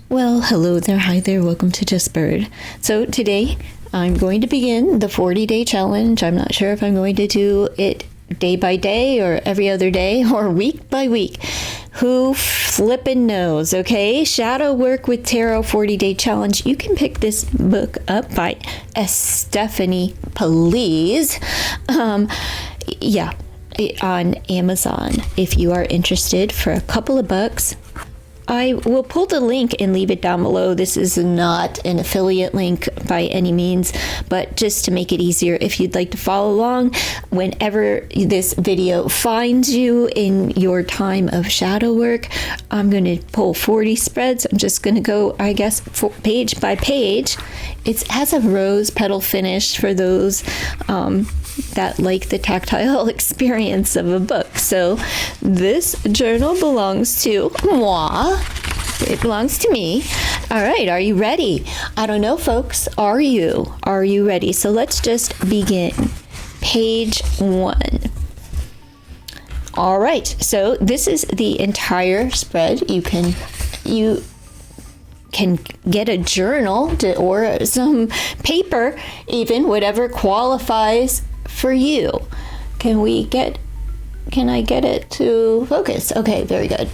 Well, hello there, hi there, welcome to Just Bird. So today I'm going to begin the 40-day challenge. I'm not sure if I'm going to do it day by day or every other day or week by week. Who flippin' knows, okay? Shadow Work with Tarot 40-day challenge. You can pick this book up by Stephanie Please. On Amazon if you are interested for a couple of bucks. I will pull the link and leave it down below. This is not an affiliate link by any means, but just to make it easier, if you'd like to follow along whenever this video finds you in your time of shadow work. I'm going to pull 40 spreads. I'm just going to go, I guess, page by page. It has a rose petal finish for those that like the tactile experience of a book. So this journal belongs to moi. It belongs to me. All right, are you ready? I don't know, folks. Are you? Are you ready? So let's just begin. Page 1. All right, so this is the entire spread. You can get a journal or some paper, even whatever qualifies for you. Can I get it to focus? Okay, very good.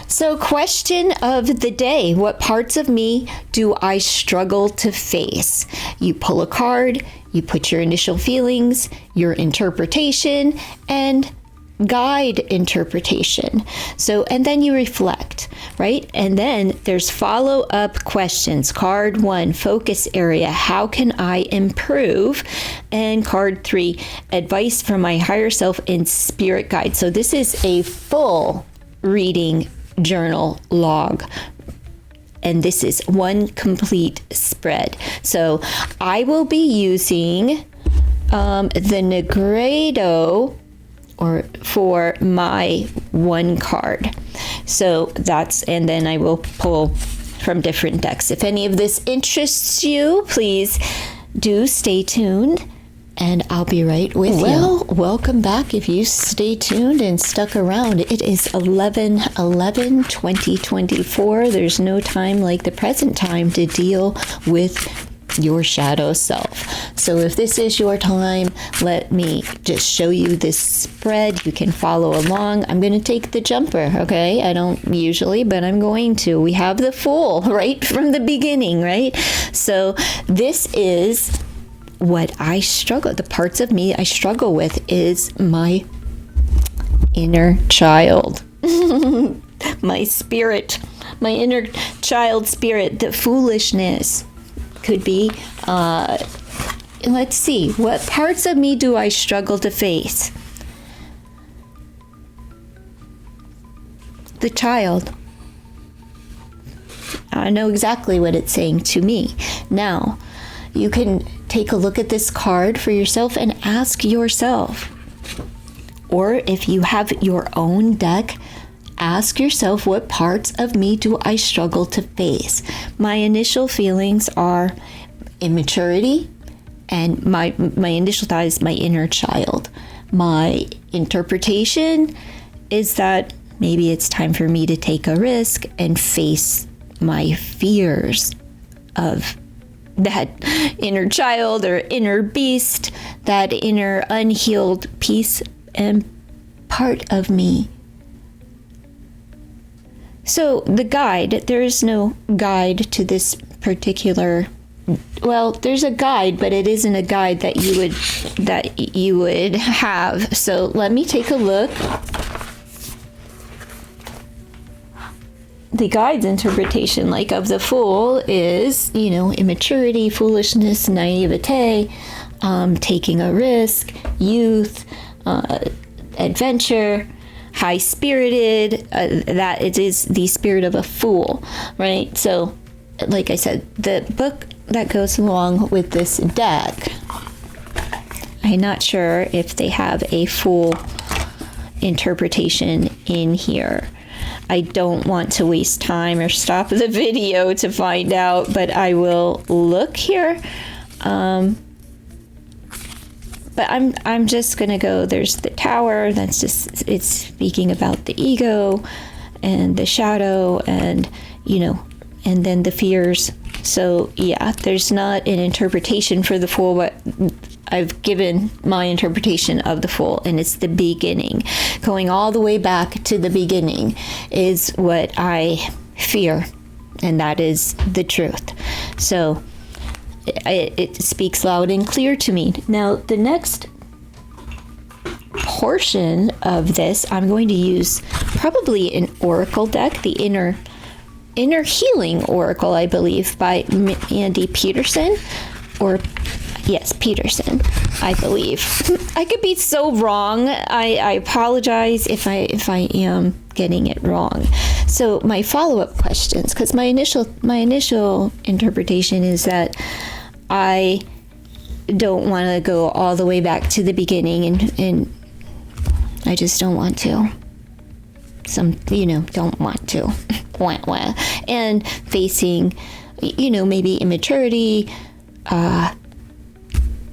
So, question of the day: what parts of me do I struggle to face? You pull a card, you put your initial feelings, your interpretation, and guide interpretation. So, and then you reflect, right? And then there's follow-up questions. Card 1, focus area, how can I improve? And card 3, advice from my higher self and spirit guide. So this is a full reading journal log, and this is one complete spread. So I will be using the Negredo for my one card. So and then I will pull from different decks. If any of this interests you, please do stay tuned, and I'll be right with you. Well, welcome back if you stay tuned and stuck around. It is 11/11/2024. There's no time like the present time to deal with your shadow self. So if this is your time, let me just show you this spread. You can follow along. I'm going to take the jumper, okay? I don't usually, but I'm going to. We have the Fool right from the beginning, right? So this is what I struggle, the parts of me I struggle with is my inner child. My spirit, my inner child spirit, the foolishness. Could be, let's see, what parts of me do I struggle to face? The child. I know exactly what it's saying to me. Now, you can take a look at this card for yourself and ask yourself. Or if you have your own deck, ask yourself, what parts of me do I struggle to face? My initial feelings are immaturity, and my initial thought is my inner child. My interpretation is that maybe it's time for me to take a risk and face my fears of that inner child or inner beast, that inner unhealed piece and part of me. So the guide, there is no guide to this particular, well, there's a guide, but it isn't a guide that you would have. So let me take a look. The guide's interpretation, like of the Fool, is, immaturity, foolishness, naivete, taking a risk, youth, adventure, high-spirited, that it is the spirit of a fool, right? So, like I said, the book that goes along with this deck, I'm not sure if they have a full interpretation in here. I don't want to waste time or stop the video to find out, but I will look here. But I'm just gonna go. There's the Tower. It's speaking about the ego and the shadow, and and then the fears. So yeah, there's not an interpretation for the Fool, but I've given my interpretation of the Fool, and it's the beginning. Going all the way back to the beginning is what I fear, and that is the truth. So it speaks loud and clear to me. Now, the next portion of this, I'm going to use probably an oracle deck, the Inner Healing Oracle, I believe, by Mandy Peterson, or yes, Peterson, I believe. I could be so wrong. I apologize if I am getting it wrong. So my follow-up questions, because my initial interpretation is that I don't want to go all the way back to the beginning, and I just don't want to. Don't want to. And facing, maybe immaturity,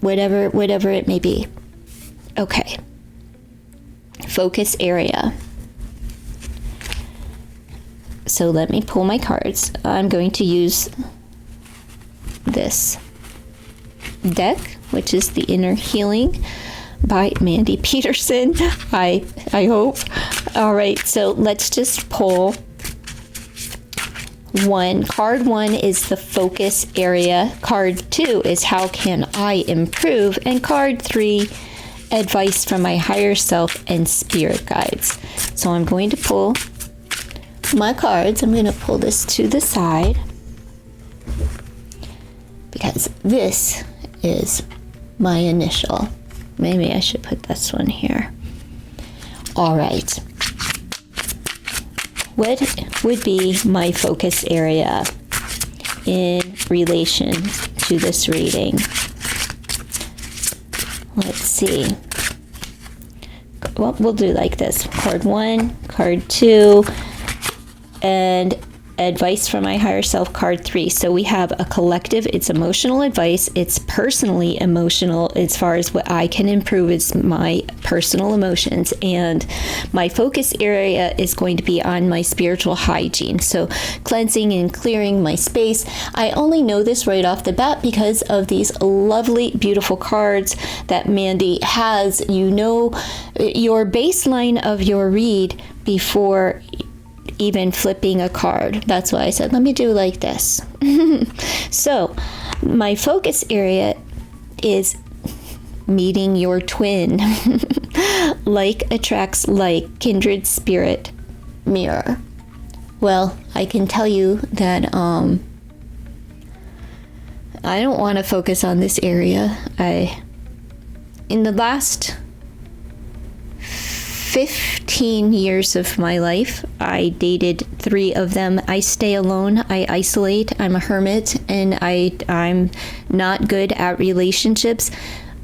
whatever it may be. Okay. Focus area. So let me pull my cards. I'm going to use this deck, which is the Inner Healing by Mandy Peterson. I hope. All right, so let's just pull one. Card 1 is the focus area. Card 2 is how can I improve? And card 3, advice from my higher self and spirit guides. So I'm going to pull my cards. I'm going to pull this to the side because this is my initial. Maybe I should put this one here. All right. What would be my focus area in relation to this reading? Let's see. Well, we'll do like this. Card 1, card 2, and advice from my higher self, card 3. So we have a collective, it's emotional advice, it's personally emotional as far as what I can improve is my personal emotions, and my focus area is going to be on my spiritual hygiene, so cleansing and clearing my space. I only know this right off the bat because of these lovely, beautiful cards that Mandy has. Your baseline of your read before even flipping a card. That's why I said, let me do like this. So my focus area is meeting your twin. Like attracts like, kindred spirit, mirror. Well, I can tell you that I don't want to focus on this area. In the last 15 years of my life, I dated 3 of them. I stay alone, I isolate, I'm a hermit, and I'm not good at relationships,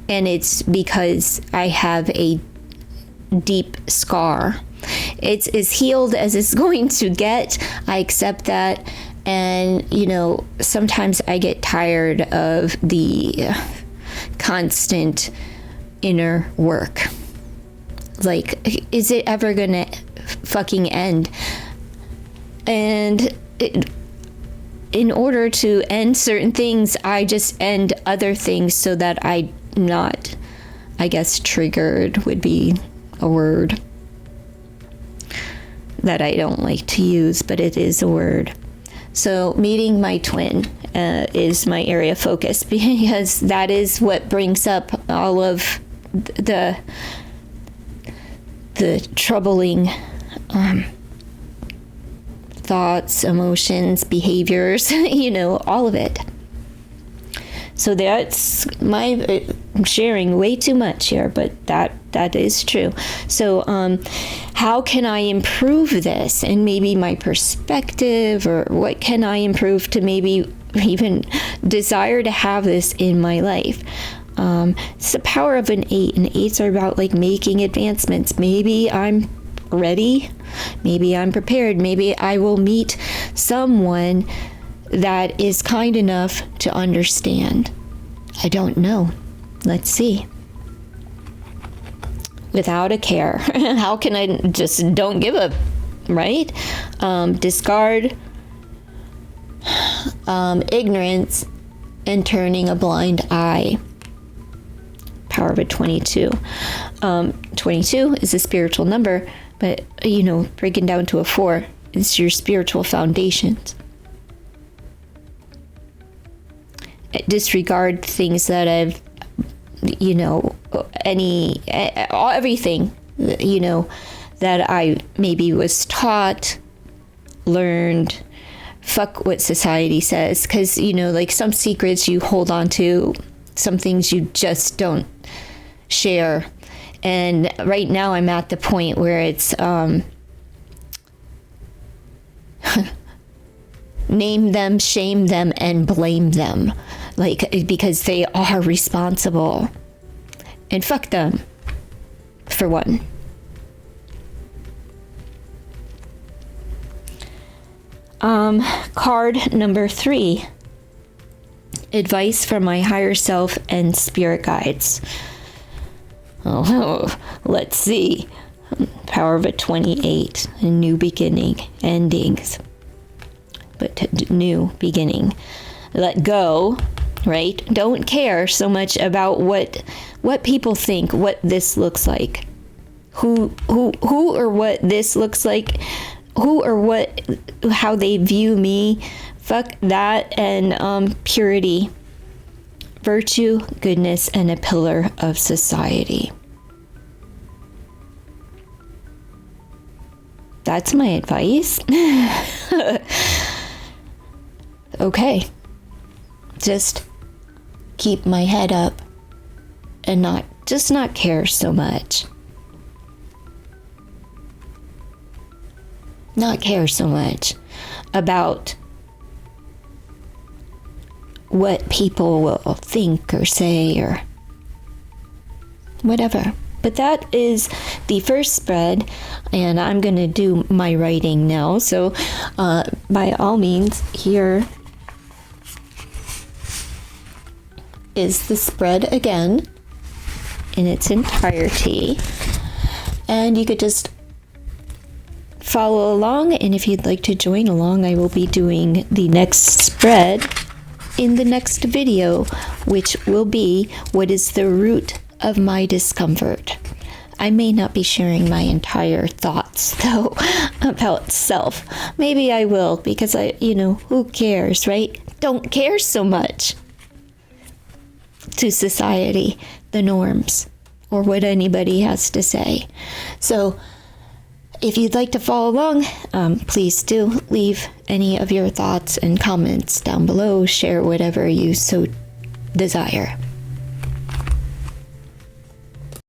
and it's because I have a deep scar. It's as healed as it's going to get. I accept that, and sometimes I get tired of the constant inner work. Like, is it ever gonna fucking end? And in order to end certain things, I just end other things so that I'm not, I guess, triggered would be a word that I don't like to use, but it is a word. So meeting my twin is my area of focus, because that is what brings up all of the troubling thoughts, emotions, behaviors, all of it. So that's I'm sharing way too much here, but that is true. So how can I improve this? And maybe my perspective, or what can I improve to maybe even desire to have this in my life? It's the power of an 8, and 8s are about like making advancements. Maybe I'm ready, maybe I'm prepared, maybe I will meet someone that is kind enough to understand. I don't know. Let's see. Without a care. How can I just don't give a, right? Discard ignorance and turning a blind eye. Power of a 22. 22 is a spiritual number, but, breaking down to a 4, it's your spiritual foundations. Disregard things that I've, everything, that I maybe was taught, learned. Fuck what society says, because, like some secrets you hold on to, some things you just don't share. And right now I'm at the point where it's name them, shame them, and blame them, because they are responsible, and fuck them, for one. Card number 3. Advice from my higher self and spirit guides. Oh, let's see. Power of a 28. A new beginning. Endings. But new beginning. Let go, right? Don't care so much about what people think, what this looks like. Who or what this looks like. Who or how they view me. Fuck that. And purity, virtue, goodness, and a pillar of society. That's my advice. Okay. Just keep my head up and not care so much. Not care so much about what people will think or say or whatever. But that is the first spread, and I'm going to do my writing now. So by all means, here is the spread again in its entirety. And you could just follow along, and if you'd like to join along, I will be doing the next spread in the next video, which will be what is the root of my discomfort. I may not be sharing my entire thoughts though about self. Maybe I will, because who cares, right? Don't care so much to society, the norms, or what anybody has to say. So if you'd like to follow along, please do leave any of your thoughts and comments down below. Share whatever you so desire.